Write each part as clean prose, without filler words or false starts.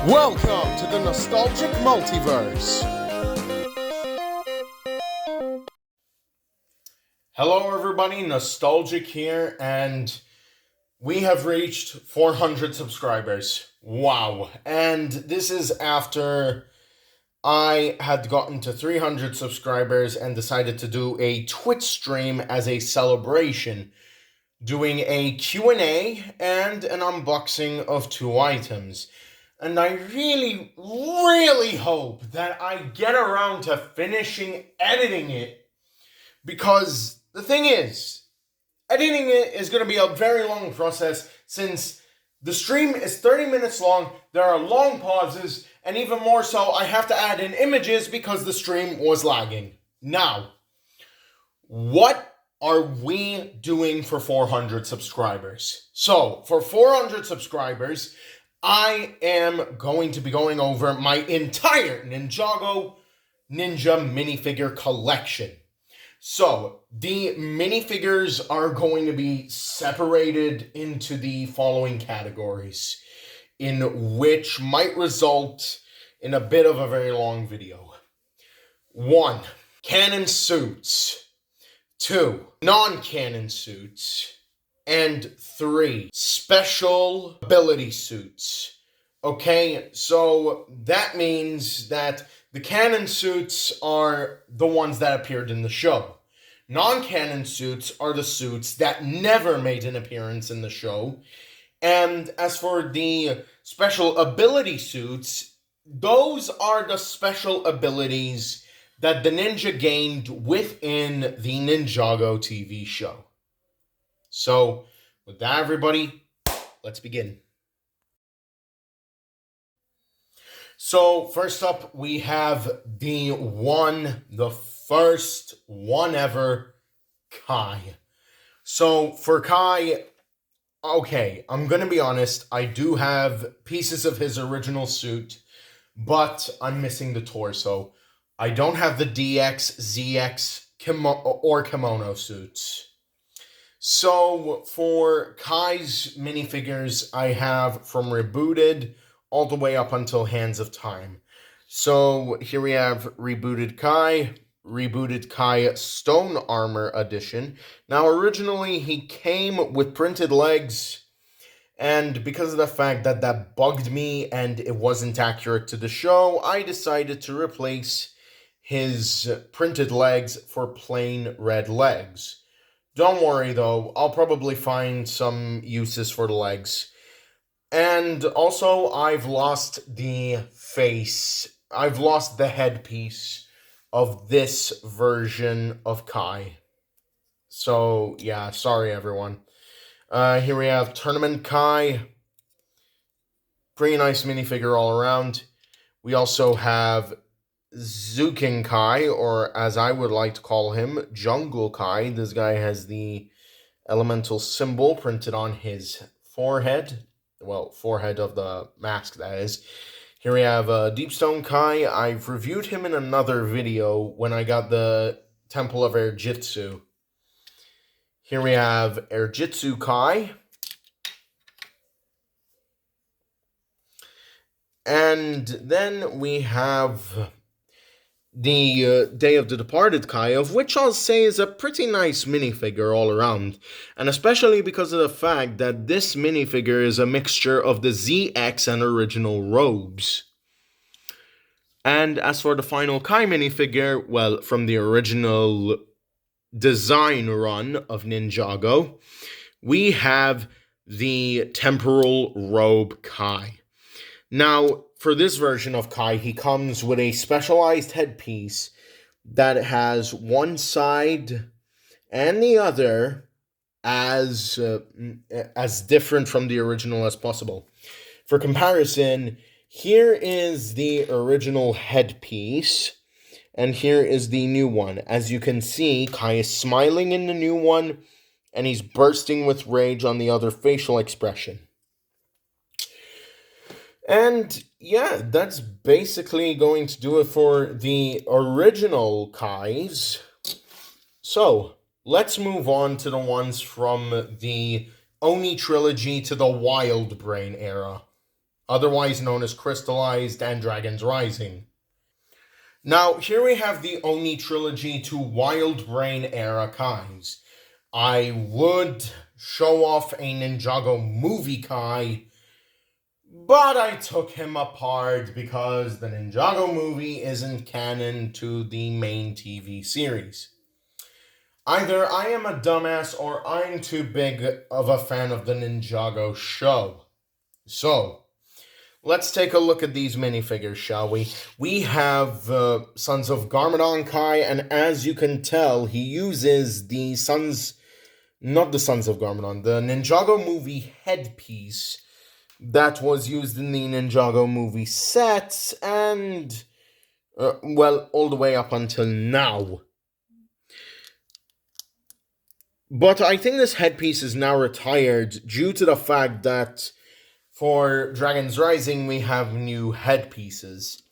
Welcome to the Nostalgic Multiverse. Hello everybody, Nostalgic here, and we have reached 400 subscribers. Wow. And this is after I had gotten to 300 subscribers and decided to do a Twitch stream as a celebration, doing a Q&A and an unboxing of 2 items. And I really, really hope that I get around to finishing editing it, because the thing is, editing it is going to be a very long process since the stream is 30 minutes long, there are long pauses, and even more so, I have to add in images because the stream was lagging. Now, what are we doing for 400 subscribers? So, for 400 subscribers, I am going to be going over my entire Ninjago Ninja minifigure collection. So, the minifigures are going to be separated into the following categories, in which might result in a bit of a very long video. 1. Canon suits. 2. Non-canon suits. And 3. Special ability suits. Okay, so that means that the canon suits are the ones that appeared in the show. Non-canon suits are the suits that never made an appearance in the show. And as for the special ability suits, those are the special abilities that the ninja gained within the Ninjago TV show. So, with that, everybody, let's begin. So, first up, we have the first one ever, Kai. So, for Kai, okay, I'm gonna be honest, I do have pieces of his original suit, but I'm missing the torso. I don't have the DX, ZX, or kimono suits. So, for Kai's minifigures, I have from Rebooted all the way up until Hands of Time. So, here we have Rebooted Kai Stone Armor Edition. Now, originally, he came with printed legs, and because of the fact that that bugged me and it wasn't accurate to the show, I decided to replace his printed legs for plain red legs. Don't worry, though. I'll probably find some uses for the legs. And also, I've lost the face. I've lost the headpiece of this version of Kai. So, yeah, sorry, everyone. Here we have Tournament Kai. Pretty nice minifigure all around. We also have Zukin Kai, or as I would like to call him, Jungle Kai. This guy has the elemental symbol printed on his forehead. Well, forehead of the mask, that is. Here we have Deepstone Kai. I've reviewed him in another video when I got the Temple of Airjitsu. Here we have Airjitsu Kai. And then we have the Day of the Departed Kai, of which I'll say is a pretty nice minifigure all around, and especially because of the fact that this minifigure is a mixture of the ZX and original robes. And as for the final Kai minifigure, well, from the original design run of Ninjago, we have the Temporal Robe Kai. Now, for this version of Kai, he comes with a specialized headpiece that has one side and the other as different from the original as possible. For comparison, here is the original headpiece, and here is the new one. As you can see, Kai is smiling in the new one, and he's bursting with rage on the other facial expression. And yeah, that's basically going to do it for the original Kais. So, let's move on to the ones from the Oni trilogy to the Wild Brain era. otherwise known as Crystallized and Dragon's Rising. Now, here we have the Oni trilogy to Wild Brain era Kais. I would show off a Ninjago movie Kai, but I took him apart because the Ninjago movie isn't canon to the main TV series. Either I am a dumbass or I'm too big of a fan of the Ninjago show. So, let's take a look at these minifigures, shall we? We have Sons of Garmadon Kai, and as you can tell, he uses the not the Sons of Garmadon, the Ninjago movie headpiece that was used in the Ninjago movie sets, and, all the way up until now. But I think this headpiece is now retired due to the fact that for Dragon's Rising, we have new headpieces.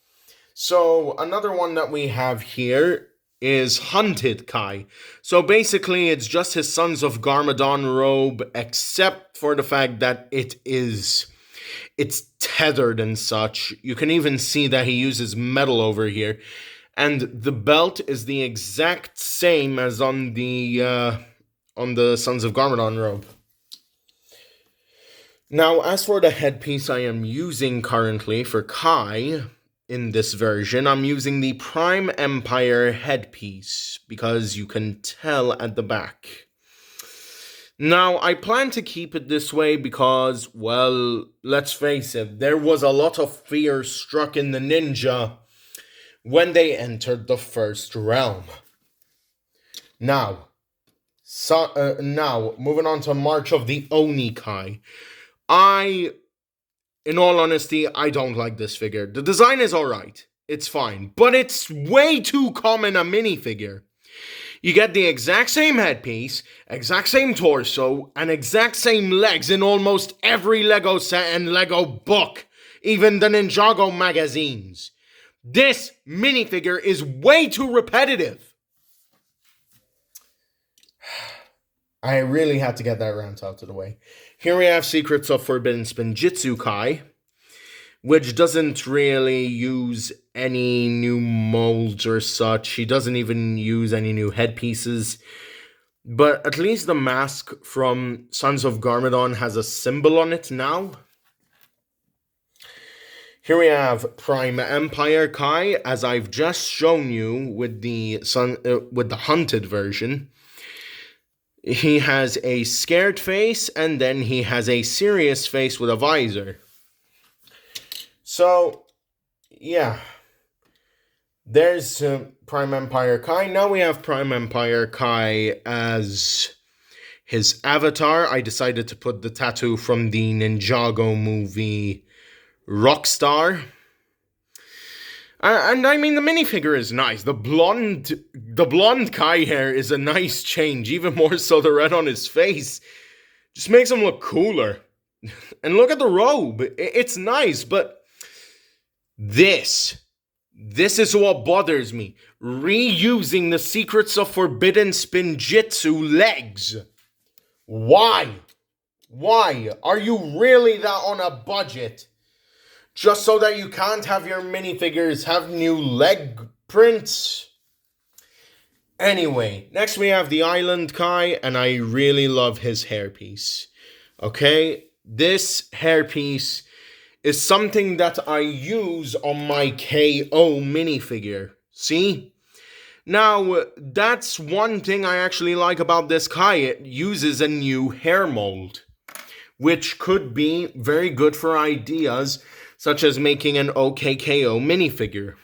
So, another one that we have here is Hunted Kai. So, basically, it's just his Sons of Garmadon robe, except for the fact that it's tethered and such. You can even see that he uses metal over here. And the belt is the exact same as on the Sons of Garmadon robe. Now, as for the headpiece I am using currently for Kai in this version, I'm using the Prime Empire headpiece because you can tell at the back. Now, I plan to keep it this way because, well, let's face it, there was a lot of fear struck in the ninja when they entered the first realm. Now, moving on to March of the Oni Kai. In all honesty, I don't like this figure. The design is alright. It's fine. But it's way too common a minifigure. You get the exact same headpiece, exact same torso, and exact same legs in almost every Lego set and Lego book. Even the Ninjago magazines. This minifigure is way too repetitive. I really had to get that rant out of the way. Here we have Secrets of Forbidden Spinjitzu Kai, which doesn't really use any new molds or such. He doesn't even use any new headpieces. But at least the mask from Sons of Garmadon has a symbol on it now. Here we have Prime Empire Kai, as I've just shown you with the Hunted version. He has a scared face, and then he has a serious face with a visor. So, yeah. There's Prime Empire Kai. Now we have Prime Empire Kai as his avatar. I decided to put the tattoo from the Ninjago movie Rockstar. And I mean, the minifigure is nice. The blonde Kai hair is a nice change. Even more so the red on his face. Just makes him look cooler. And look at the robe. It's nice, but this is what bothers me. Reusing the Secrets of Forbidden Spinjitzu legs. Why? Why? Are you really that on a budget? Just so that you can't have your minifigures have new leg prints? Anyway, next we have the Island Kai, and I really love his hairpiece. Okay? This hairpiece is something that I use on my KO minifigure. See? Now, that's one thing I actually like about this Kai. It uses a new hair mold, which could be very good for ideas such as making an OKKO minifigure.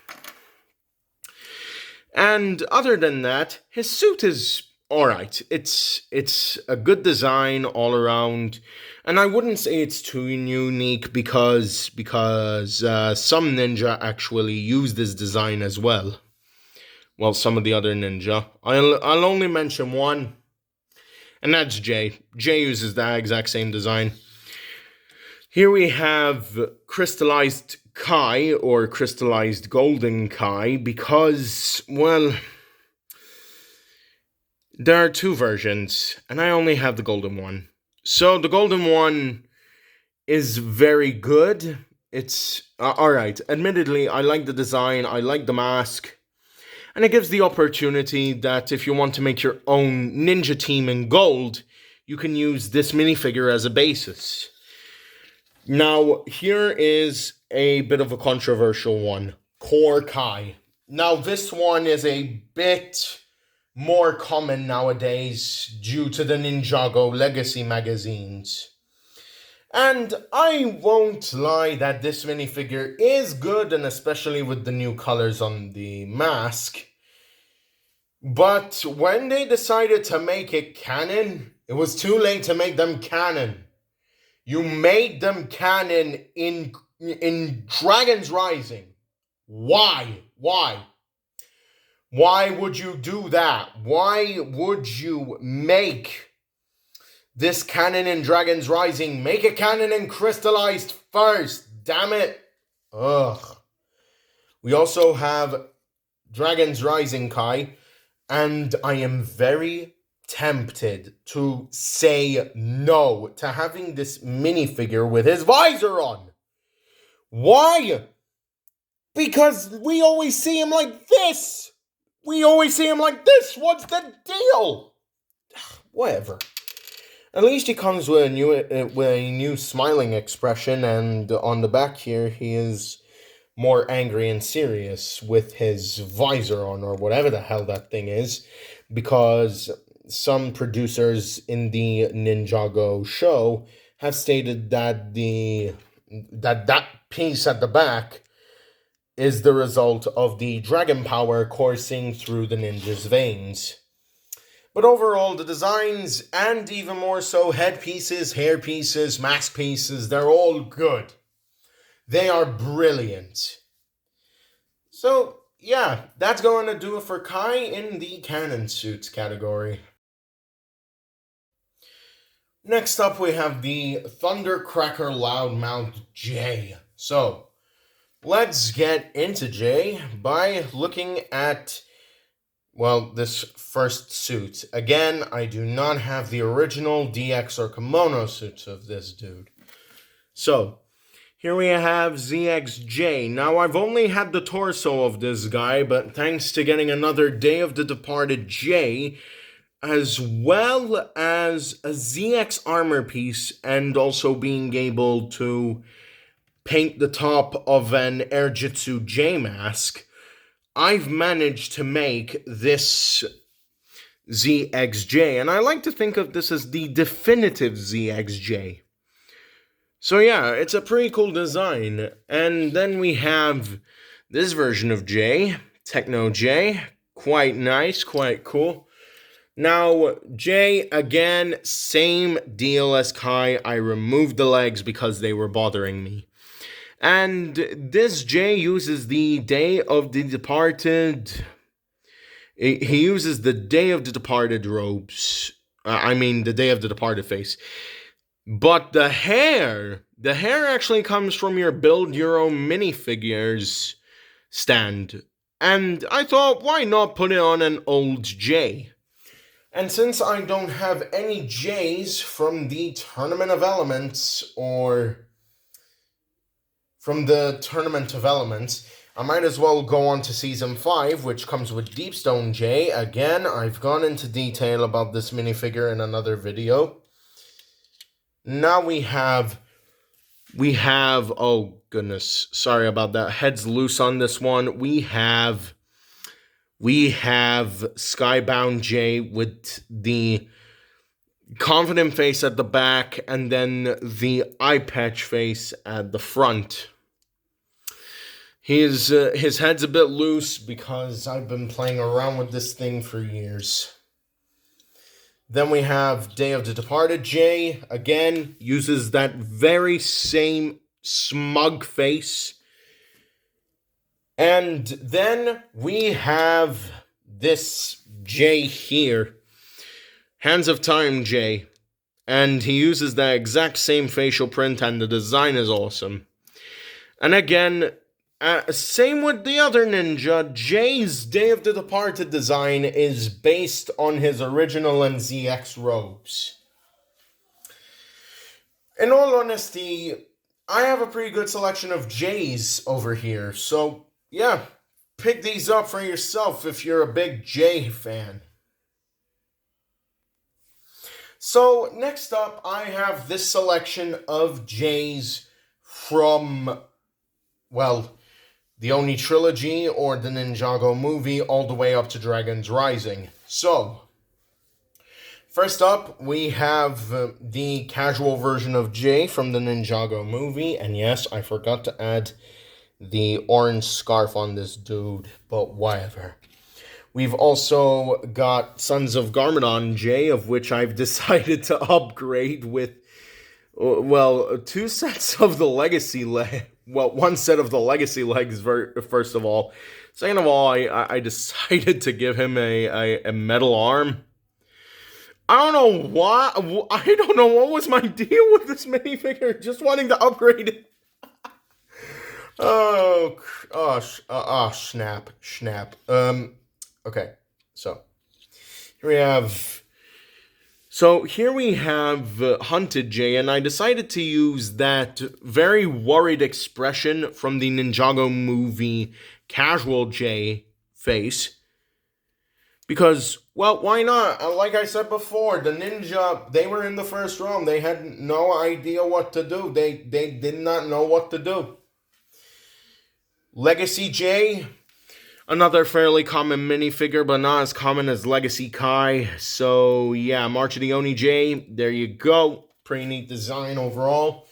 And other than that, his suit is alright. It's a good design all around. And I wouldn't say it's too unique because some ninja actually use this design as well. Well, some of the other ninja. I'll only mention one. And that's Jay. Jay uses that exact same design. Here we have Crystallized Kai, or Crystallized Golden Kai, because, well, there are two versions, and I only have the golden one. So the golden one is very good. It's alright. Admittedly, I like the design, I like the mask, and it gives the opportunity that if you want to make your own ninja team in gold, you can use this minifigure as a basis. Now, here is a bit of a controversial one. Core Kai. Now, this one is a bit more common nowadays due to the Ninjago Legacy magazines. And I won't lie that this minifigure is good, and especially with the new colors on the mask. But when they decided to make it canon, it was too late to make them canon. You made them canon in Dragon's Rising. Why? Why would you do that? Why would you make this canon in Dragon's Rising? Make it canon and crystallized first. Damn it. Ugh. We also have Dragon's Rising Kai, and I am very tempted to say no to having this minifigure with his visor on. Why? Because we always see him like this. What's the deal? Whatever. At least he comes with a new smiling expression, and on the back here he is more angry and serious with his visor on, or whatever the hell that thing is, because some producers in the Ninjago show have stated that that piece at the back is the result of the dragon power coursing through the ninja's veins. But overall, the designs, and even more so headpieces, hair pieces, mask pieces, they're all good. They are brilliant. So, yeah, that's going to do it for Kai in the canon suits category. Next up, we have the Thundercracker Loudmouth J. So, let's get into J by looking at, well, this first suit. Again, I do not have the original DX or kimono suits of this dude. So, here we have ZXJ. Now, I've only had the torso of this guy, but thanks to getting another Day of the Departed J, as well as a ZX armor piece, and also being able to paint the top of an Airjitsu J mask, I've managed to make this ZXJ, and I like to think of this as the definitive ZXJ. So yeah, it's a pretty cool design. And then we have this version of J, Techno J. Quite nice, quite cool. Now, J, again, same deal as Kai. I removed the legs because they were bothering me. And this J uses the Day of the Departed. He uses the Day of the Departed robes. The Day of the Departed face. But the hair actually comes from your Build Your Own Minifigures stand. And I thought, why not put it on an old J? And since I don't have any J's from the Tournament of Elements, or from the Tournament of Elements, I might as well go on to Season 5, which comes with Deepstone J. Again, I've gone into detail about this minifigure in another video. Now we have, oh goodness, sorry about that, head's loose on this one. We have Skybound J with the confident face at the back, and then the eye patch face at the front. His head's a bit loose because I've been playing around with this thing for years. Then we have Day of the Departed J. Again, uses that very same smug face. And then we have this J here. Hands of Time J. And he uses that exact same facial print, and the design is awesome. And again, same with the other ninja. J's Day of the Departed design is based on his original and ZX robes. In all honesty, I have a pretty good selection of J's over here. So, yeah, pick these up for yourself if you're a big J fan. So, next up, I have this selection of J's from, well, the Oni trilogy or the Ninjago movie all the way up to Categorizing. So, first up, we have the casual version of J from the Ninjago movie. And yes, I forgot to add the orange scarf on this dude, but whatever. We've also got Sons of Garmadon J, of which I've decided to upgrade with, well, two sets of the Legacy well, one set of the Legacy legs, first of all. Second of all, I decided to give him a metal arm. I don't know why. I don't know what was my deal with this minifigure. Just wanting to upgrade it. Snap. Okay, so here we have Hunted J, and I decided to use that very worried expression from the Ninjago movie Casual J face. Because, well, why not? Like I said before, the ninja, they were in the first realm. They had no idea what to do. They did not know what to do. Legacy J, another fairly common minifigure, but not as common as Legacy Kai. So, yeah, March of the Oni J, there you go. Pretty neat design overall.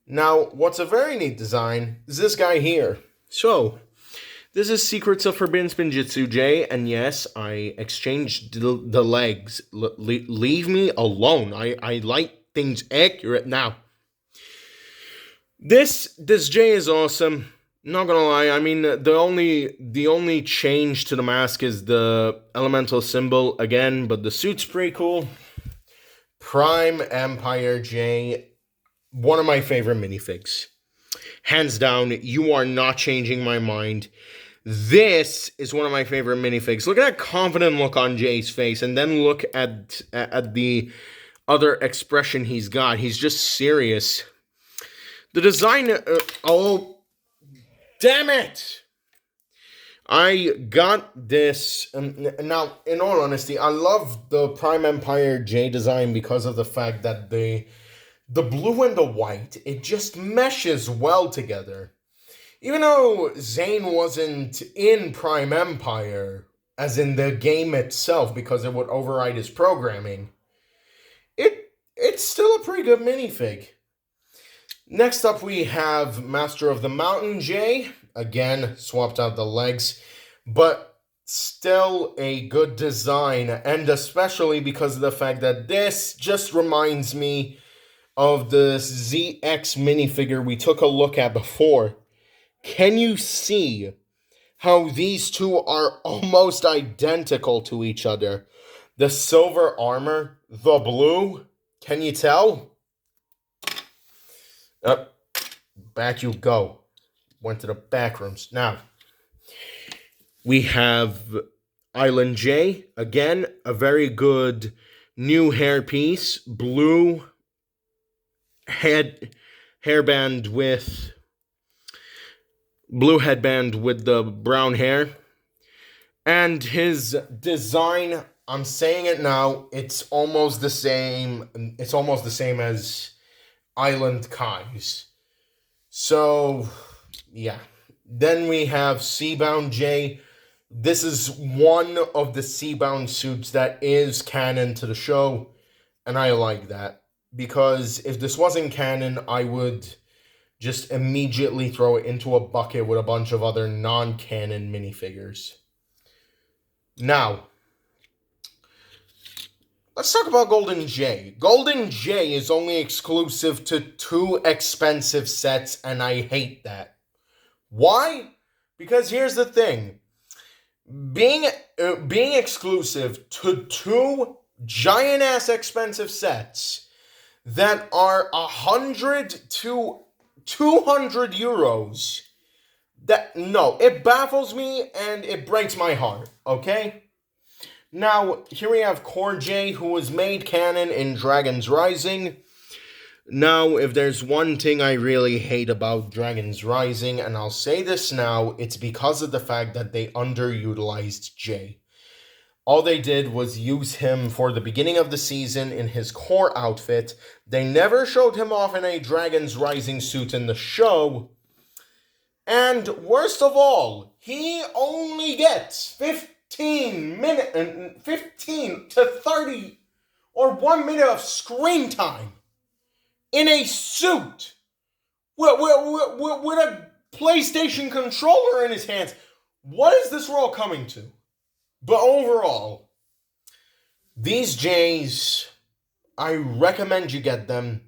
Now, what's a very neat design is this guy here. So, this is Secrets of Forbidden Spinjitzu J, and yes, I exchanged the legs. Leave me alone. I like things accurate now. This J is awesome. Not gonna lie, I mean, the only change to the mask is the elemental symbol again, but the suit's pretty cool. Prime Empire J, one of my favorite minifigs. Hands down, you are not changing my mind. This is one of my favorite minifigs. Look at that confident look on Jay's face, and then look at the other expression he's got. He's just serious. The design, oh, damn it! I got this. Now, in all honesty, I love the Prime Empire J design because of the fact that the blue and the white, it just meshes well together. Even though Zane wasn't in Prime Empire, as in the game itself, because it would override his programming, it's still a pretty good minifig. Next up, we have Master of the Mountain J. Again, swapped out the legs, but still a good design, and especially because of the fact that this just reminds me of the ZX minifigure we took a look at before. Can you see how these two are almost identical to each other? The silver armor, the blue, can you tell? Back you go. Went to the back rooms. Now, we have Island J. Again, a very good new hairpiece. Blue hairband with blue headband with the brown hair. And his design, I'm saying it now, it's almost the same. It's almost the same as Island Kai's. So, yeah. Then we have Seabound J. This is one of the Seabound suits that is canon to the show. And I like that. Because if this wasn't canon, I would just immediately throw it into a bucket with a bunch of other non-canon minifigures. Now, let's talk about Golden J. Golden J is only exclusive to 2 expensive sets, and I hate that. Why? Because here's the thing. Being exclusive to 2 giant-ass expensive sets that are 100 to 200 euros. No, it baffles me and it breaks my heart, okay? Now, here we have Core J, who was made canon in Dragon's Rising. Now, if there's one thing I really hate about Dragons Rising, and I'll say this now, it's because of the fact that they underutilized Jay. All they did was use him for the beginning of the season in his core outfit. They never showed him off in a Dragons Rising suit in the show. And worst of all, he only gets 15 to 30 or 1 minute of screen time in a suit with a PlayStation controller in his hands. What is this world coming to? But overall, these J's, I recommend you get them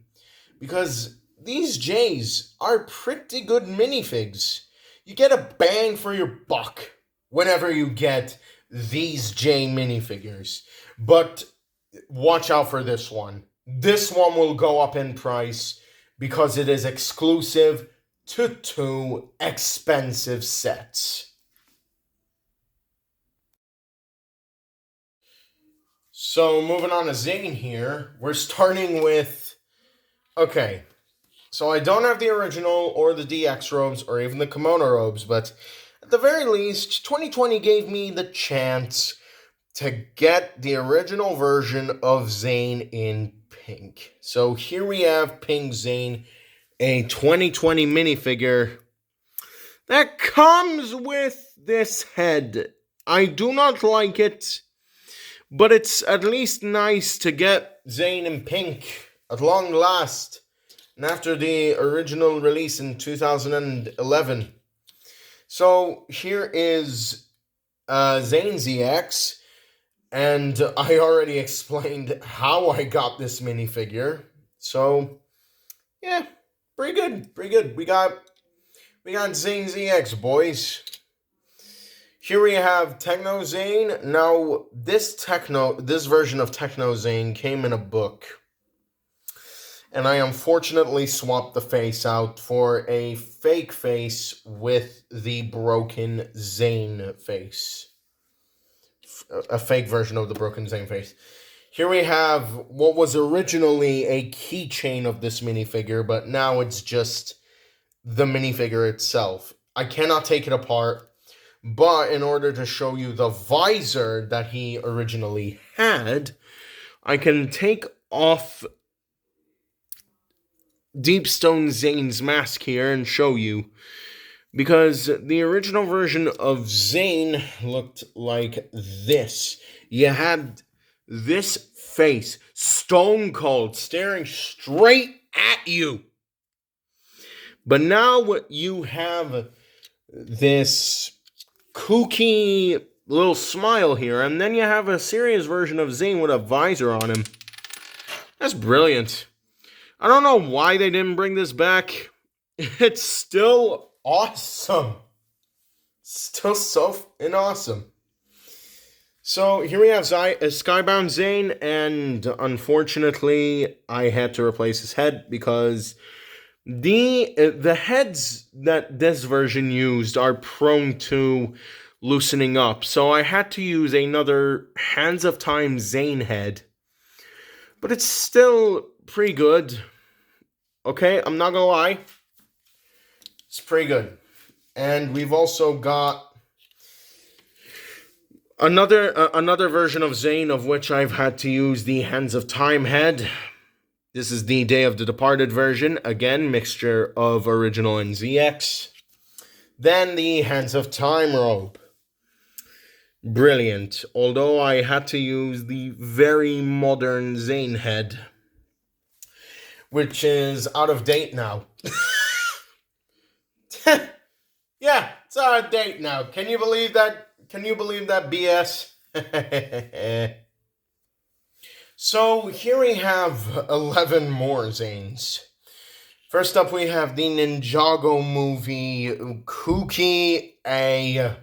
because these J's are pretty good minifigs. You get a bang for your buck whenever you get these J minifigures. But watch out for this one. This one will go up in price because it is exclusive to 2 expensive sets. So moving on to Zane here, we're starting with, okay, so I don't have the original or the DX robes or even the kimono robes, but at the very least, 2020 gave me the chance to get the original version of Zane in pink. So here we have Pink Zane, a 2020 minifigure that comes with this head. I do not like it, but it's at least nice to get Zane in pink at long last. And after the original release in 2011. So here is Zane ZX. And I already explained how I got this minifigure. So, yeah, pretty good. We got Zane ZX, boys. Here we have Techno Zane. Now, this version of Techno Zane came in a book. And I unfortunately swapped the face out for a fake face with the broken Zane face. A fake version of the broken Zane face. Here we have what was originally a keychain of this minifigure, but now it's just the minifigure itself. I cannot take it apart. But in order to show you the visor that he originally had, I can take off Deepstone Zane's mask here and show you. Because the original version of Zane looked like this. You had this face, stone cold, staring straight at you. But now you have this kooky little smile here, and then you have a serious version of Zane with a visor on him. That's brilliant. I don't know why they didn't bring this back. It's still awesome. Still so awesome. So here we have Skybound Zane, and unfortunately I had to replace his head because the heads that this version used are prone to loosening up. So I had to use another Hands of Time Zane head. But it's still pretty good. Okay, I'm not gonna lie. It's pretty good. And we've also got another version of Zane, of which I've had to use the Hands of Time head. This is the Day of the Departed version. Again, mixture of original and ZX. Then the Hands of Time robe. Brilliant. Although I had to use the very modern Zane head, which is out of date now. Yeah, it's out of date now. Can you believe that? Can you believe that BS? So here we have 11 more Zanes. First up, we have the Ninjago movie Kooky AF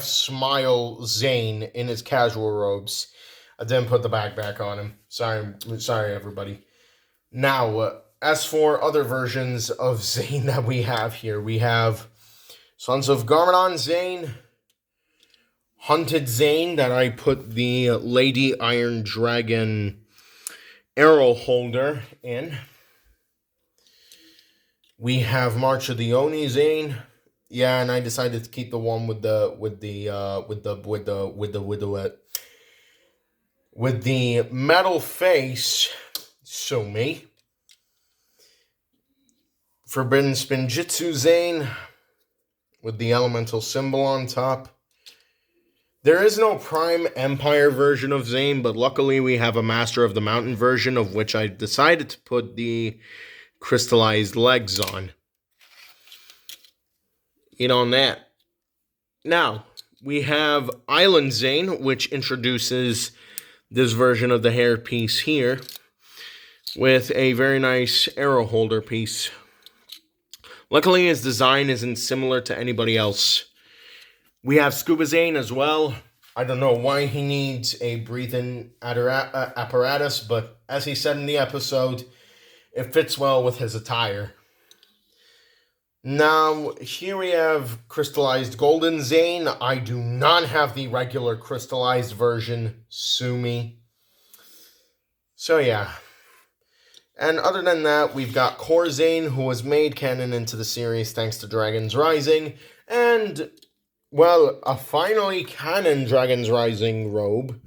Smile Zane in his casual robes. I didn't put the bag back on him. Sorry, everybody. Now, as for other versions of Zane that we have here, we have Sons of Garmadon Zane, Hunted Zane, that I put the Lady Iron Dragon arrow holder in. We have March of the Oni Zane. Yeah, and I decided to keep the one with the metal face. So me. Forbidden Spinjitzu Zane with the elemental symbol on top. There is no Prime Empire version of Zane, but luckily we have a Master of the Mountain version, of which I decided to put the crystallized legs on. On that. Now, we have Island Zane, which introduces this version of the hairpiece here with a very nice arrow holder piece. Luckily, his design isn't similar to anybody else. We have Scuba Zane as well. I don't know why he needs a breathing apparatus, but as he said in the episode, it fits well with his attire. Now, here we have Crystallized Golden Zane. I do not have the regular crystallized version. Sue me. So, yeah. And other than that, we've got Core Zane, who was made canon into the series thanks to Dragon's Rising. And, well, a finally canon Dragon's Rising robe.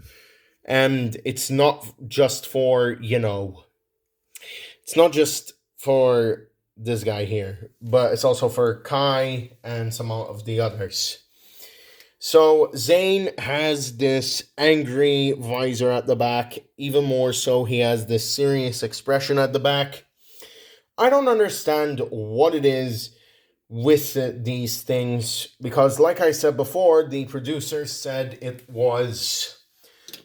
And it's not just for, it's not just for this guy here, but it's also for Kai and some of the others. So Zane has this angry visor at the back. Even more so, he has this serious expression at the back. I don't understand what it is with these things, because like I said before, the producers said it was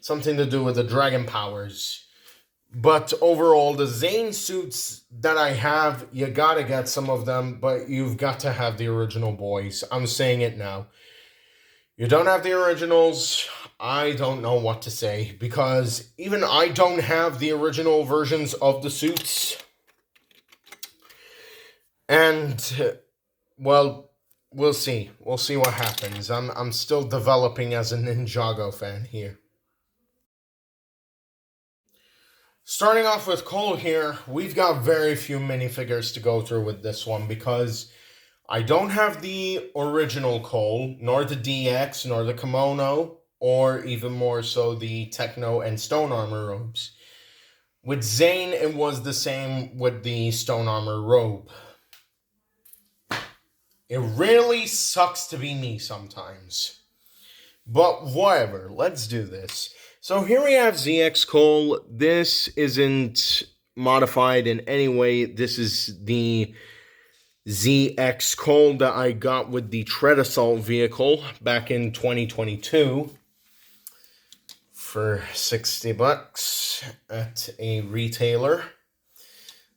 something to do with the dragon powers. But overall, the Zane suits that I have, you gotta get some of them, but you've got to have the original boys. I'm saying it now. You don't have the originals, I don't know what to say, because even I don't have the original versions of the suits. And, well, we'll see. We'll see what happens. I'm still developing as a Ninjago fan here. Starting off with Cole here, we've got very few minifigures to go through with this one because I don't have the original Cole, nor the DX, nor the kimono, or even more so the Techno and Stone Armor robes. With Zane, it was the same with the Stone Armor robe. It really sucks to be me sometimes. But whatever, let's do this. So here we have ZX Cole. This isn't modified in any way. This is the ZX Cole that I got with the Tread Assault vehicle back in 2022 for $60 at a retailer.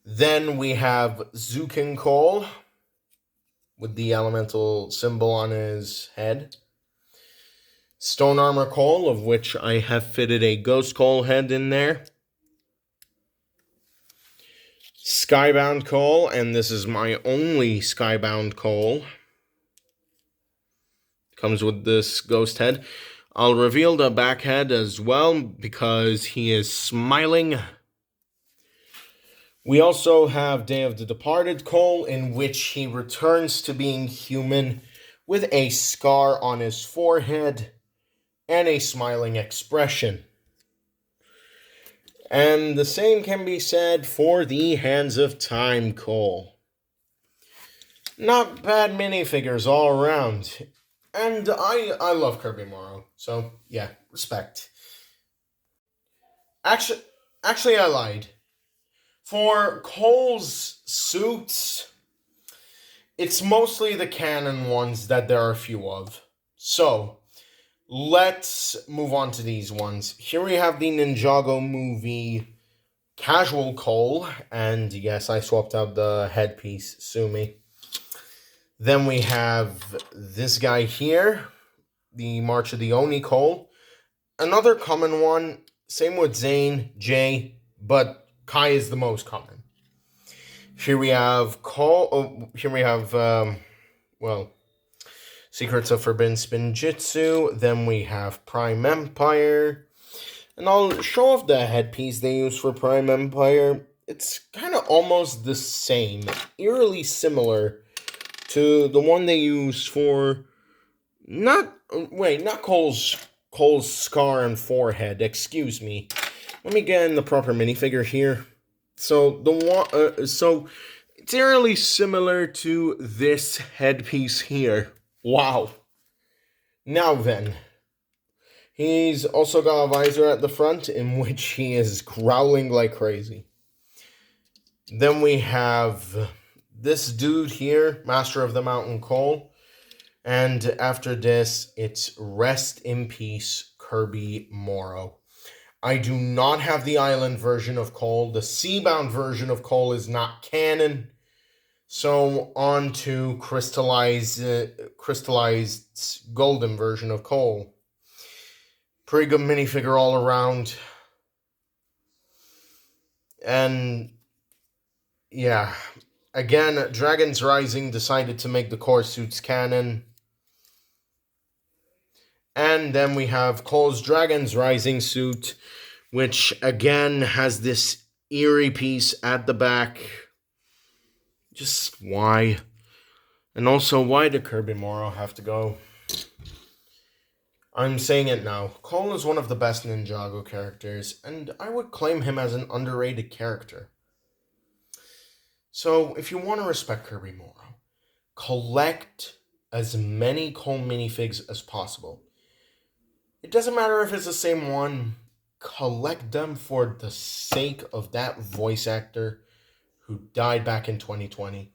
Then we have Zukin Cole with the elemental symbol on his head. Stone Armor Cole, of which I have fitted a Ghost Cole head in there. Skybound Cole, and this is my only Skybound Cole. Comes with this ghost head. I'll reveal the back head as well because he is smiling. We also have Day of the Departed Cole, in which he returns to being human with a scar on his forehead and a smiling expression. And the same can be said for the Hands of Time Cole. Not bad minifigures all around. And I love Kirby Morrow, so yeah, respect. Actually, I lied. For Cole's suits, it's mostly the canon ones that there are a few of. So, let's move on to these ones. Here we have the Ninjago movie Casual Cole, and yes, I swapped out the headpiece, sue me. Then we have this guy here, the March of the Oni Cole. Another common one, same with Zane, Jay, but Kai is the most common. Here we have Cole, Secrets of Forbidden Spinjitzu. Then we have Prime Empire. And I'll show off the headpiece they use for Prime Empire. It's kind of almost the same, eerily similar to the one they use for not Cole's scar and forehead. Excuse me. Let me get in the proper minifigure here. So it's eerily similar to this headpiece here. Wow. Now then, he's also got a visor at the front in which he is growling like crazy. Then we have this dude here, Master of the Mountain Cole. And after this, it's Rest in Peace, Kirby Morrow. I do not have the island version of Cole. The Seabound version of Cole is not canon. So on to crystallized golden version of Cole. Pretty good minifigure all around. And yeah, again, Dragon's Rising decided to make the core suits canon. And then we have Cole's Dragon's Rising suit, which again has this eerie piece at the back. Just why? And also, why did Kirby Morrow have to go? I'm saying it now. Cole is one of the best Ninjago characters, and I would claim him as an underrated character. So, if you want to respect Kirby Morrow, collect as many Cole minifigs as possible. It doesn't matter if it's the same one. Collect them for the sake of that voice actor who died back in 2020.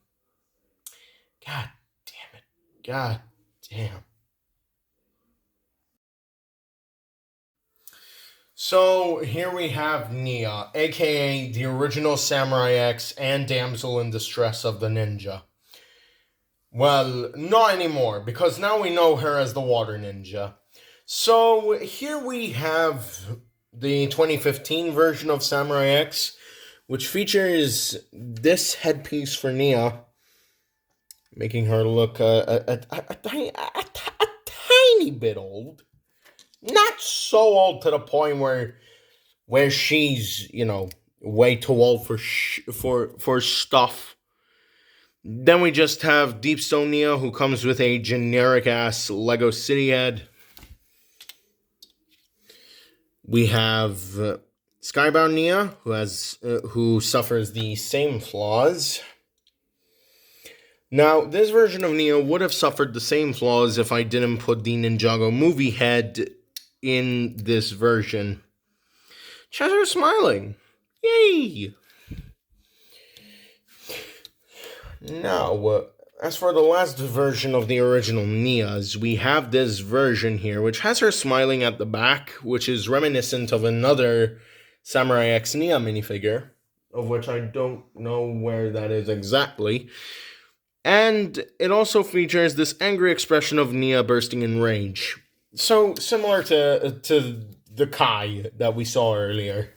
God damn it. God damn. So here we have Nia, aka the original Samurai X and damsel in distress of the ninja. Well, not anymore, because now we know her as the Water Ninja. So here we have the 2015 version of Samurai X, which features this headpiece for Nia, making her look a tiny bit old. Not so old to the point where she's, way too old for stuff. Then we just have Deepstone Nia, who comes with a generic ass Lego City head. We have Skybound Nia, who suffers the same flaws. Now, this version of Nia would have suffered the same flaws if I didn't put the Ninjago movie head in this version. Cheddar smiling. Yay! Now, as for the last version of the original Nias, we have this version here, which has her smiling at the back, which is reminiscent of another Samurai X Nia minifigure, of which I don't know where that is exactly. And it also features this angry expression of Nia bursting in rage. So, similar to the Kai that we saw earlier.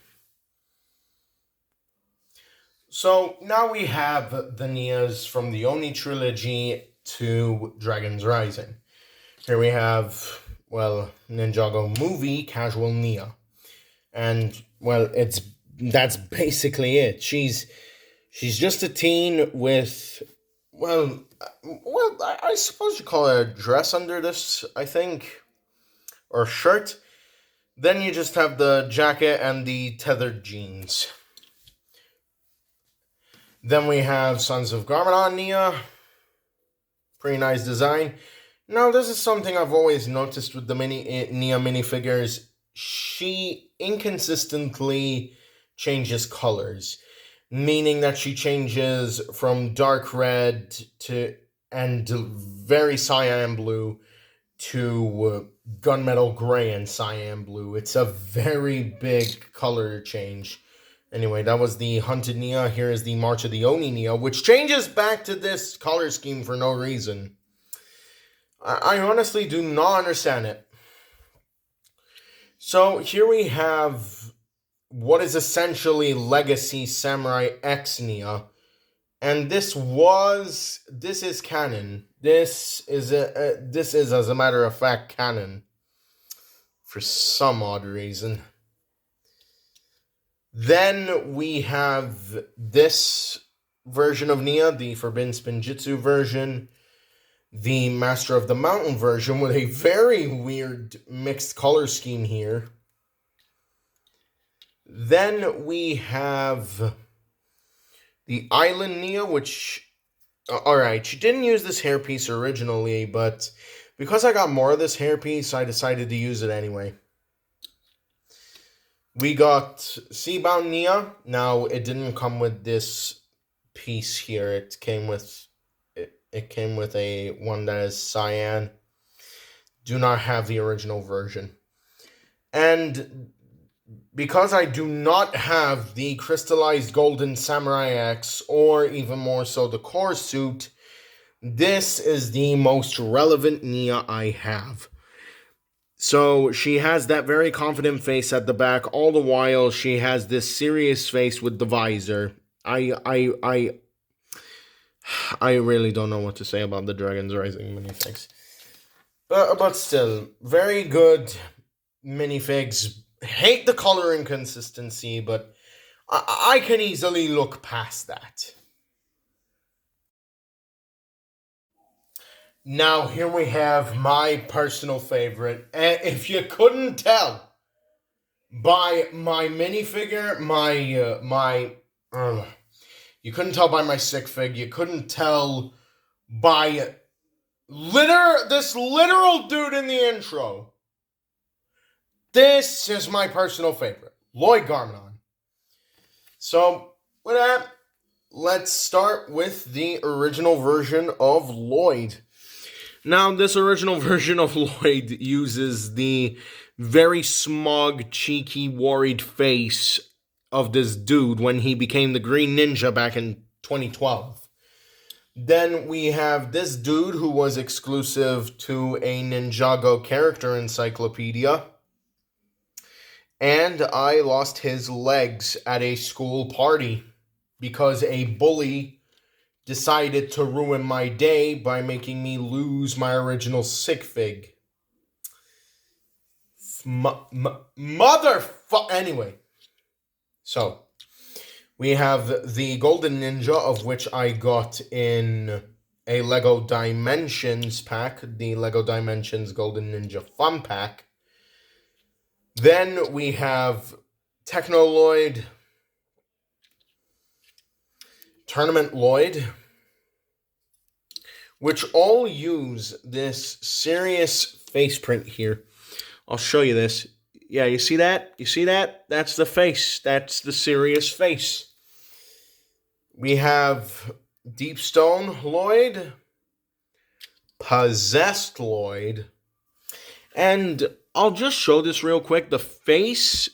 So, now we have the Nias from the Oni trilogy to Dragon's Rising. Here we have, Ninjago movie Casual Nia. And, that's basically it. She's just a teen with, I suppose you call it a dress under this, I think, or shirt. Then you just have the jacket and the tethered jeans. Then we have Sons of Garmadon Nia. Pretty nice design. Now, this is something I've always noticed with the Nia minifigures. She inconsistently changes colors, meaning that she changes from dark red and very cyan blue to gunmetal gray and cyan blue. It's a very big color change. Anyway, that was the Hunted Nia. Here is the March of the Oni Nia, which changes back to this color scheme for no reason. I honestly do not understand it. So here we have what is essentially Legacy Samurai X Nia. And this is canon. This is, as a matter of fact, canon. For some odd reason. Then we have this version of Nia, the Forbidden Spinjitzu version, the Master of the Mountain version with a very weird mixed color scheme here. Then we have the Island Nia, which, alright, she didn't use this hairpiece originally, but because I got more of this hairpiece, I decided to use it anyway. We got Seabound Nia. Now, it didn't come with this piece here. It came with a one that is cyan. Do not have the original version. And because I do not have the crystallized golden Samurai X, or even more so the core suit, this is the most relevant Nia I have. So she has that very confident face at the back. All the while, she has this serious face with the visor. I really don't know what to say about the Dragon's Rising minifigs. But still, very good minifigs. Hate the color inconsistency, but I can easily look past that. Now, here we have my personal favorite. And if you couldn't tell by my minifigure, you couldn't tell by my sick fig, you couldn't tell by this literal dude in the intro. This is my personal favorite, Lloyd Garmadon. So, with that, let's start with the original version of Lloyd. Now, this original version of Lloyd uses the very smug, cheeky, worried face of this dude when he became the Green Ninja back in 2012. Then we have this dude who was exclusive to a Ninjago character encyclopedia. And I lost his legs at a school party because a bully decided to ruin my day by making me lose my original sick fig. Anyway. So, we have the Golden Ninja, of which I got in a LEGO Dimensions pack. The LEGO Dimensions Golden Ninja Fun Pack. Then we have Techno Lloyd, Tournament Lloyd, which all use this serious face print here. I'll show you this. Yeah, you see that? You see that? That's the face. That's the serious face. We have Deep Stone Lloyd, Possessed Lloyd, and I'll just show this real quick. The face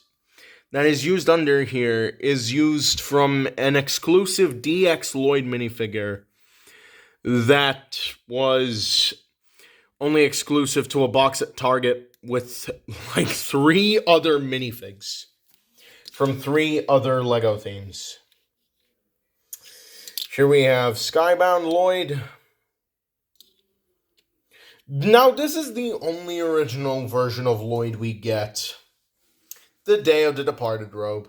that is used under here is used from an exclusive DX Lloyd minifigure that was only exclusive to a box at Target with like 3 other minifigs from 3 other LEGO themes. Here we have Skybound Lloyd. Now, this is the only original version of Lloyd we get. The Day of the Departed robe.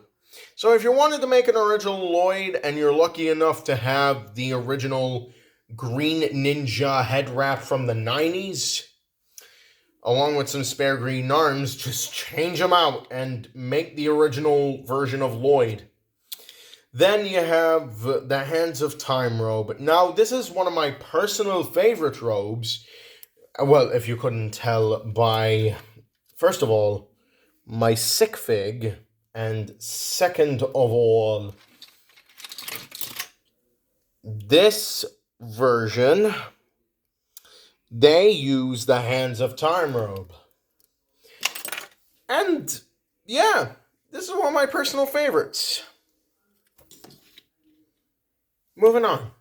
So if you wanted to make an original Lloyd and you're lucky enough to have the original Green Ninja head wrap from the 90s, along with some spare green arms, just change them out and make the original version of Lloyd. Then you have the Hands of Time robe. Now, this is one of my personal favorite robes. Well, if you couldn't tell by, first of all, my sick fig, and second of all, this version, they use the Hands of Time robe. And, yeah, this is one of my personal favorites. Moving on.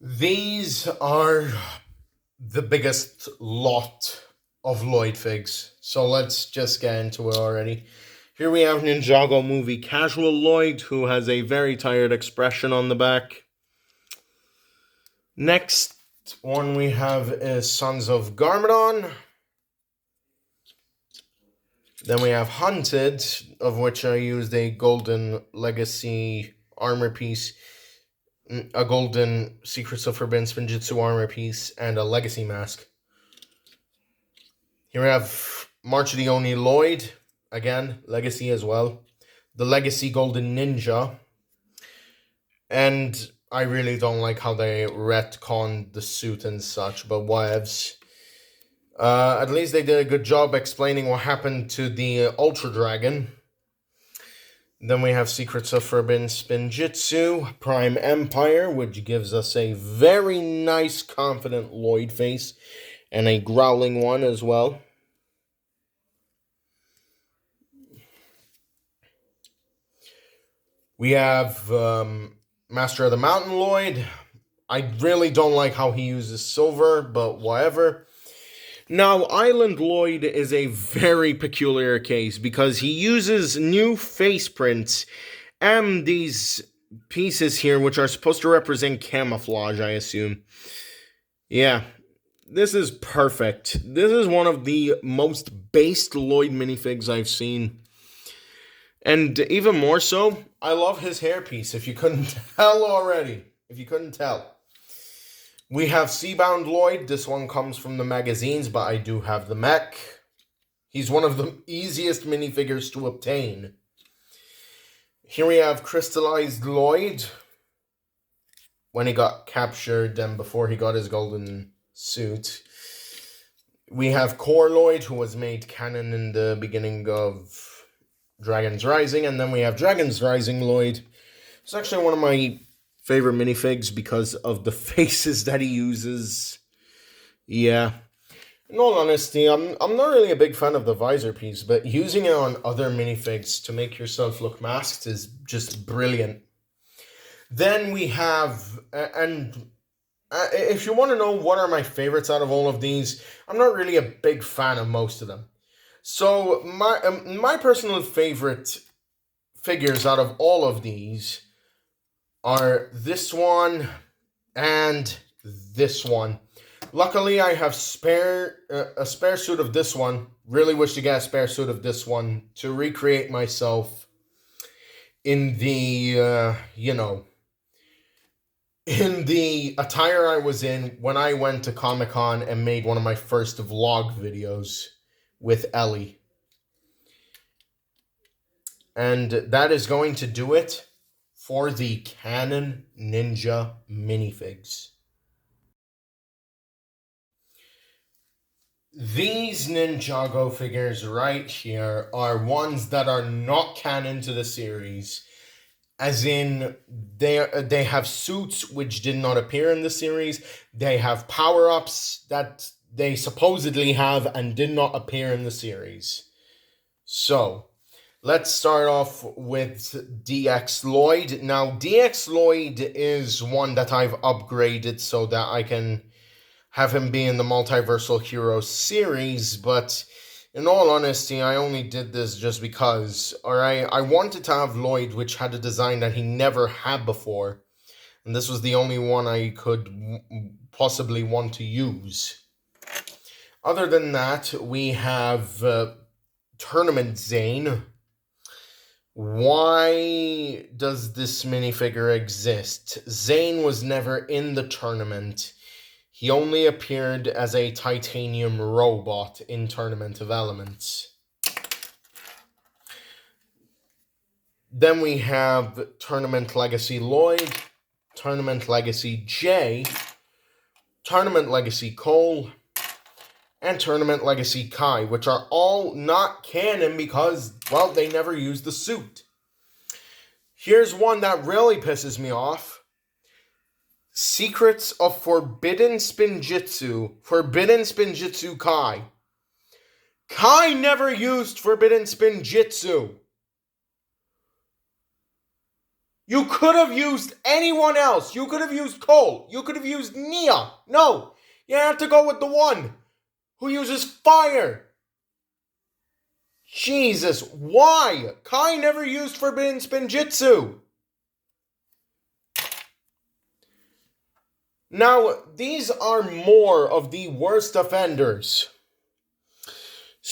These are the biggest lot of Lloyd figs, so let's just get into it already. Here we have Ninjago movie Casual Lloyd, who has a very tired expression on the back. Next one we have is Sons of Garmadon. Then we have Hunted, of which I used a golden legacy armor piece, a golden Secrets of Forbidden Spinjitzu armor piece, and a legacy mask. Here we have March of the Oni Lloyd, again, legacy as well. The legacy golden ninja. And I really don't like how they retconned the suit and such, but whatevs. At least they did a good job explaining what happened to the Ultra Dragon. Then we have Secrets of Forbidden Spinjitzu, Prime Empire, which gives us a very nice, confident Lloyd face, and a growling one as well. We have Master of the Mountain Lloyd. I really don't like how he uses silver, but whatever. Now, Island Lloyd is a very peculiar case because he uses new face prints and these pieces here, which are supposed to represent camouflage, I assume. Yeah, this is perfect. This is one of the most based Lloyd minifigs I've seen. And even more so, I love his hairpiece, if you couldn't tell already. If you couldn't tell. We have Seabound Lloyd. This one comes from the magazines, but I do have the mech. He's one of the easiest minifigures to obtain. Here we have Crystallized Lloyd, when he got captured and before he got his golden suit. We have Core Lloyd, who was made canon in the beginning of Dragon's Rising. And then we have Dragon's Rising Lloyd. It's actually one of my favorite minifigs because of the faces that he uses. Yeah. In all honesty, I'm not really a big fan of the visor piece, but using it on other minifigs to make yourself look masked is just brilliant. Then we have, if you want to know what are my favorites out of all of these, I'm not really a big fan of most of them. So my personal favorite figures out of all of these are this one and this one. Luckily, I have a spare suit of this one. Really wish to get a spare suit of this one to recreate myself in the, in the attire I was in when I went to Comic-Con and made one of my first vlog videos with Ellie. And that is going to do it for the Canon Ninja minifigs. These Ninjago figures right here are ones that are not canon to the series. As in, they have suits which did not appear in the series. They have power-ups that they supposedly have and did not appear in the series. So, let's start off with DX Lloyd. Now, DX Lloyd is one that I've upgraded so that I can have him be in the Multiversal Heroes series, but in all honesty, I only did this just because, alright? I wanted to have Lloyd, which had a design that he never had before, and this was the only one I could possibly want to use. Other than that, we have Tournament Zane. Why does this minifigure exist? Zane was never in the tournament. He only appeared as a titanium robot in Tournament of Elements. Then we have Tournament Legacy Lloyd, Tournament Legacy Jay, Tournament Legacy Cole, and Tournament Legacy Kai, which are all not canon because, well, they never used the suit. Here's one that really pisses me off. Secrets of Forbidden Spinjitzu, Forbidden Spinjitzu Kai. Kai never used Forbidden Spinjitzu. You could have used anyone else. You could have used Cole. You could have used Nia. No, you have to go with the one who uses fire. Jesus, why? Kai never used Forbidden Spinjitzu. Now, these are more of the worst offenders.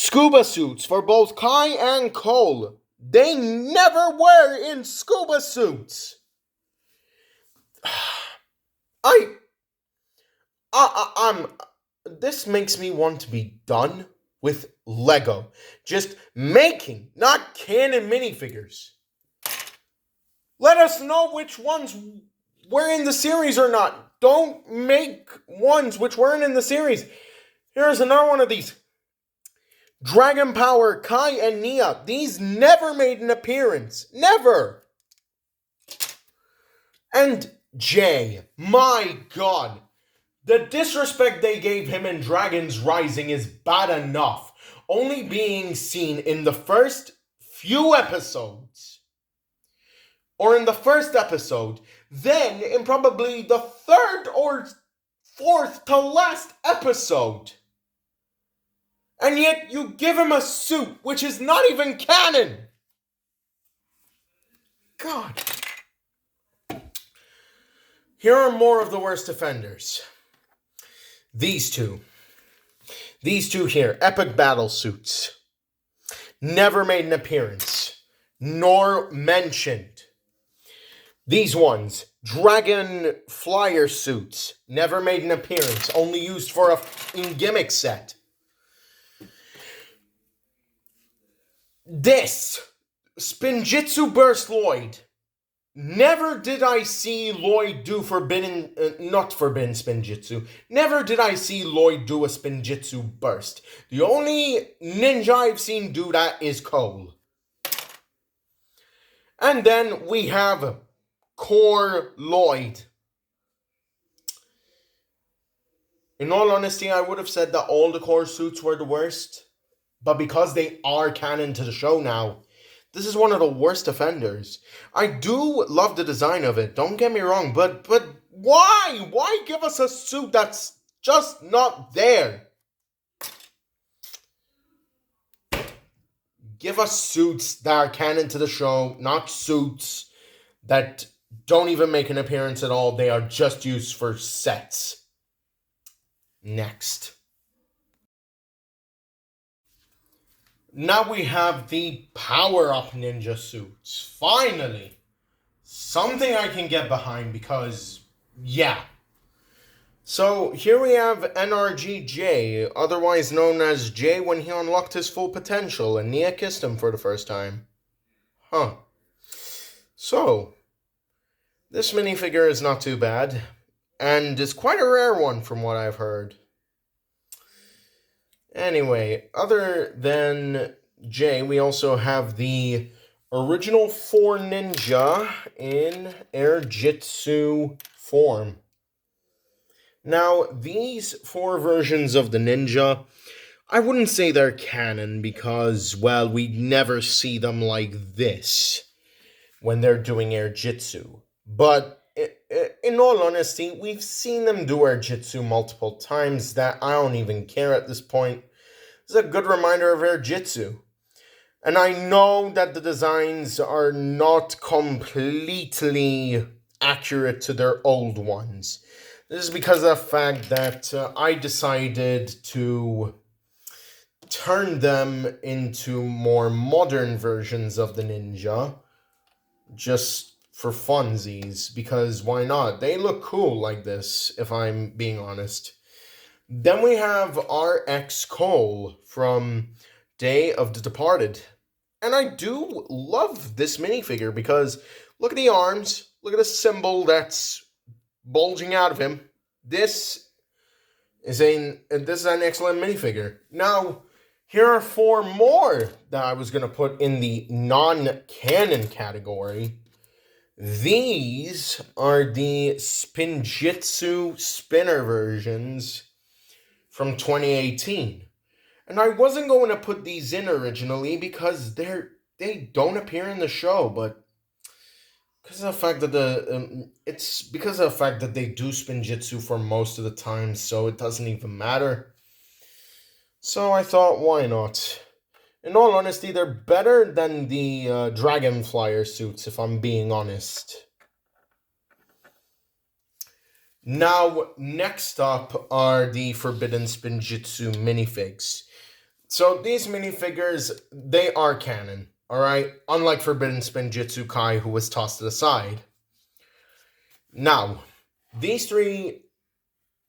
Scuba suits for both Kai and Cole. They never were in scuba suits. I'm. This makes me want to be done with Lego. Just making, not canon minifigures. Let us know which ones were in the series or not. Don't make ones which weren't in the series. Here's another one of these. Dragon Power, Kai, and Nia. These never made an appearance. Never. And Jay. My god. The disrespect they gave him in Dragon's Rising is bad enough. Only being seen in the first few episodes. Or in the first episode. Then in probably the third or fourth to last episode. And yet you give him a suit which is not even canon. God. Here are more of the worst offenders. These two. These two here. Epic battle suits. Never made an appearance. Nor mentioned. These ones. Dragon flyer suits. Never made an appearance. Only used for a gimmick set. This Spinjitzu Burst Lloyd. Never did I see Lloyd do not forbidden Spinjitzu. Never did I see Lloyd do a Spinjitzu burst. The only ninja I've seen do that is Cole. And then we have Core Lloyd. In all honesty, I would have said that all the core suits were the worst. But because they are canon to the show now, this is one of the worst offenders. I do love the design of it, don't get me wrong, but why? Why give us a suit that's just not there? Give us suits that are canon to the show, not suits that don't even make an appearance at all. They are just used for sets. Next. Now we have the power-up ninja suits. Finally! Something I can get behind because, yeah. So, here we have NRGJ, otherwise known as Jay when he unlocked his full potential and Nia kissed him for the first time. Huh. So, this minifigure is not too bad, and is quite a rare one from what I've heard. Anyway, other than Jay, we also have the original 4 ninja in Air Jitsu form. Now, these 4 versions of the ninja, I wouldn't say they're canon because, well, we never see them like this when they're doing Air Jitsu. But in all honesty, we've seen them do Air Jitsu multiple times that I don't even care at this point. It's a good reminder of Air Jitsu. And I know that the designs are not completely accurate to their old ones. This is because of the fact that I decided to turn them into more modern versions of the ninja. Just for funsies, because why not? They look cool like this, if I'm being honest. Then we have RX Cole from Day of the Departed. And I do love this minifigure because look at the arms, look at the symbol that's bulging out of him. This is an excellent minifigure. Now, here are 4 more that I was going to put in the non-canon category. These are the Spinjitzu spinner versions from 2018. And I wasn't going to put these in originally because they don't appear in the show, but because of the fact that it's because of the fact that they do Spinjitzu for most of the time, so it doesn't even matter. So I thought, why not? In all honesty, they're better than the Dragon Flyer suits, if I'm being honest. Now, next up are the Forbidden Spinjitzu minifigs. So these minifigures, they are canon, alright? Unlike Forbidden Spinjitzu Kai, who was tossed aside. Now, these three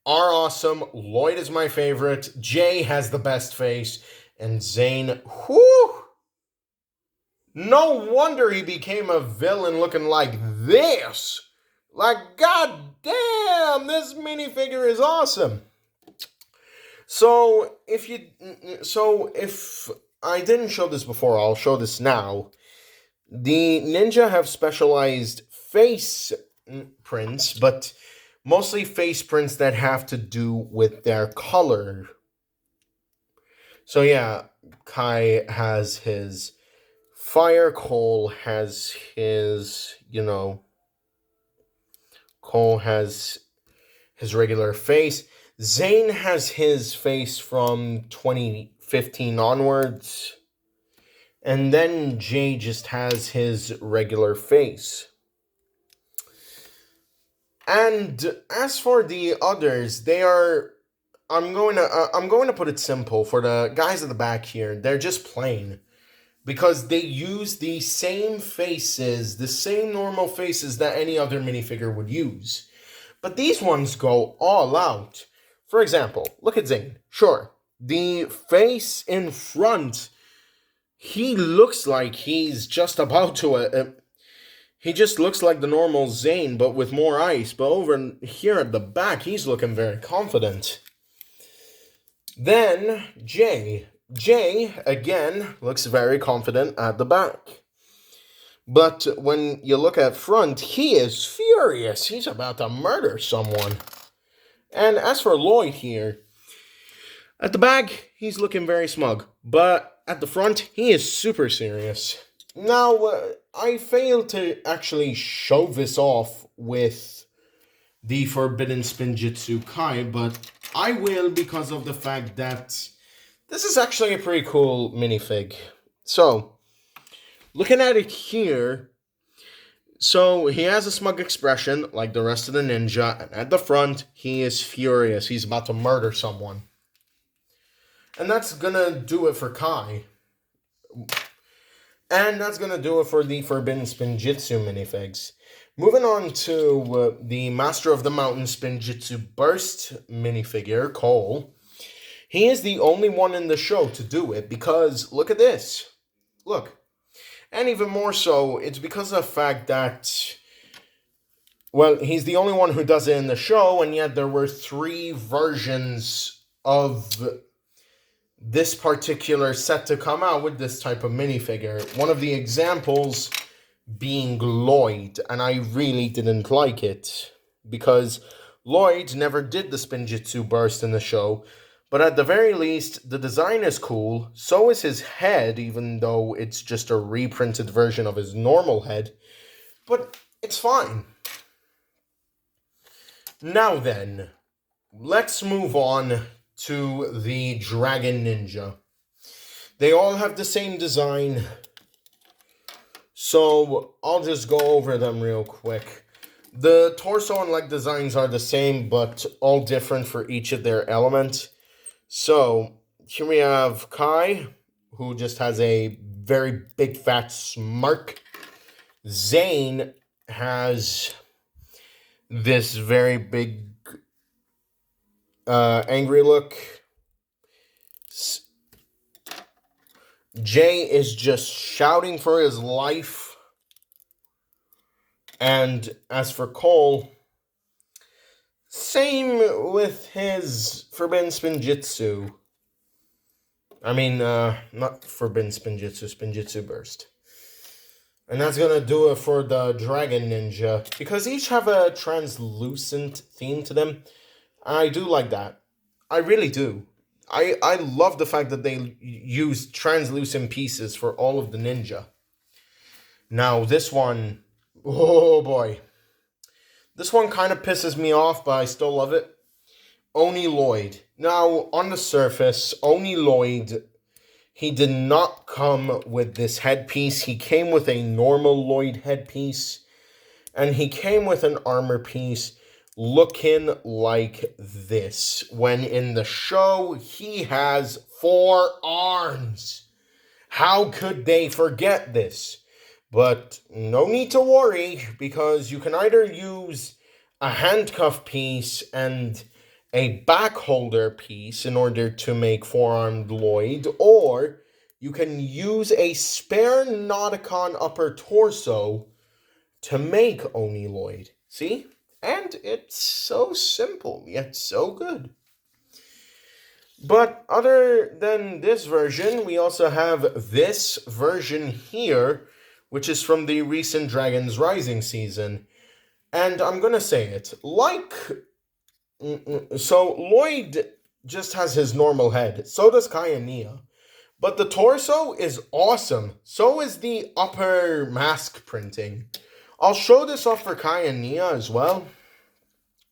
are awesome. Lloyd is my favorite. Jay has the best face. And Zane, whew! No wonder he became a villain looking like this. Like, god damn, this minifigure is awesome. So if I didn't show this before, I'll show this now. The ninja have specialized face prints, but mostly face prints that have to do with their color. So yeah, Kai has his fire, Cole has his, Cole has his regular face. Zane has his face from 2015 onwards. And then Jay just has his regular face. And as for the others, they are... I'm going to put it simple. For the guys at the back here, they're just plain. Because they use the same faces, the same normal faces that any other minifigure would use. But these ones go all out. For example, look at Zane. Sure, the face in front, he looks like he's just about to... he just looks like the normal Zane, but with more ice. But over here at the back, he's looking very confident. Then, Jay. Jay, again, looks very confident at the back. But when you look at front, he is furious. He's about to murder someone. And as for Lloyd here, at the back, he's looking very smug. But at the front, he is super serious. Now, I failed to actually show this off with the Forbidden Spinjitzu Kai, but I will because of the fact that this is actually a pretty cool minifig. So, looking at it here, so he has a smug expression like the rest of the ninja, and at the front, he is furious. He's about to murder someone. And that's gonna do it for Kai. And that's gonna do it for the Forbidden Spinjitzu minifigs. Moving on to the Master of the Mountain Spinjitzu Burst minifigure, Cole. He is the only one in the show to do it because, look at this. Look. And even more so, it's because of the fact that, well, he's the only one who does it in the show, and yet there were 3 versions of this particular set to come out with this type of minifigure. One of the examples being Lloyd, and I really didn't like it because Lloyd never did the Spinjitzu Burst in the show. But at the very least, the design is cool. So is his head, even though it's just a reprinted version of his normal head. But it's fine. Now then, let's move on to the Dragon Ninja. They all have the same design. So I'll just go over them real quick. The torso and leg designs are the same, but all different for each of their elements. So, here we have Kai, who just has a very big fat smirk. Zane has this very big angry look. Jay is just shouting for his life. And as for Cole, same with his Forbidden Spinjitzu. I mean, not Forbidden Spinjitzu, Spinjitzu Burst. And that's gonna do it for the Dragon Ninja. Because each have a translucent theme to them. I do like that. I really do. I love the fact that they use translucent pieces for all of the ninja. Now, this one, oh boy. This one kind of pisses me off, but I still love it. Oni Lloyd. Now, on the surface, Oni Lloyd, he did not come with this headpiece. He came with a normal Lloyd headpiece. And he came with an armor piece, looking like this, when in the show he has 4 arms. How could they forget this? But no need to worry, because you can either use a handcuff piece and a back holder piece in order to make 4-armed Lloyd, or you can use a spare Nauticon upper torso to make Oni Lloyd. See? And it's so simple, yet so good. But other than this version, we also have this version here, which is from the recent Dragons Rising season. And I'm gonna say it, so Lloyd just has his normal head, so does Kai and Nia. But the torso is awesome, so is the upper mask printing. I'll show this off for Kai and Nia as well,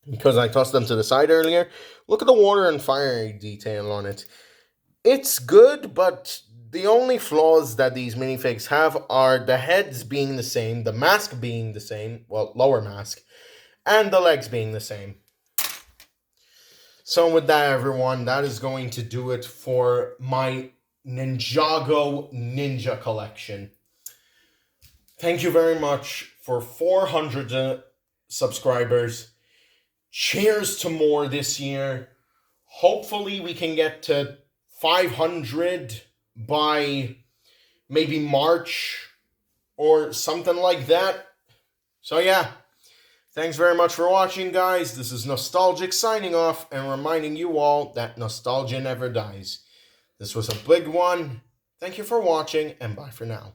because I tossed them to the side earlier. Look at the water and fire detail on it. It's good, but the only flaws that these minifigs have are the heads being the same, the mask being the same, well, lower mask, and the legs being the same. So with that, everyone, that is going to do it for my Ninjago Ninja collection. Thank you very much for 400 subscribers. Cheers to more this year. Hopefully we can get to 500 by maybe March or something like that. So yeah, thanks very much for watching, guys. This is Nostalgic signing off and reminding you all that nostalgia never dies. This was a big one. Thank you for watching, and bye for now.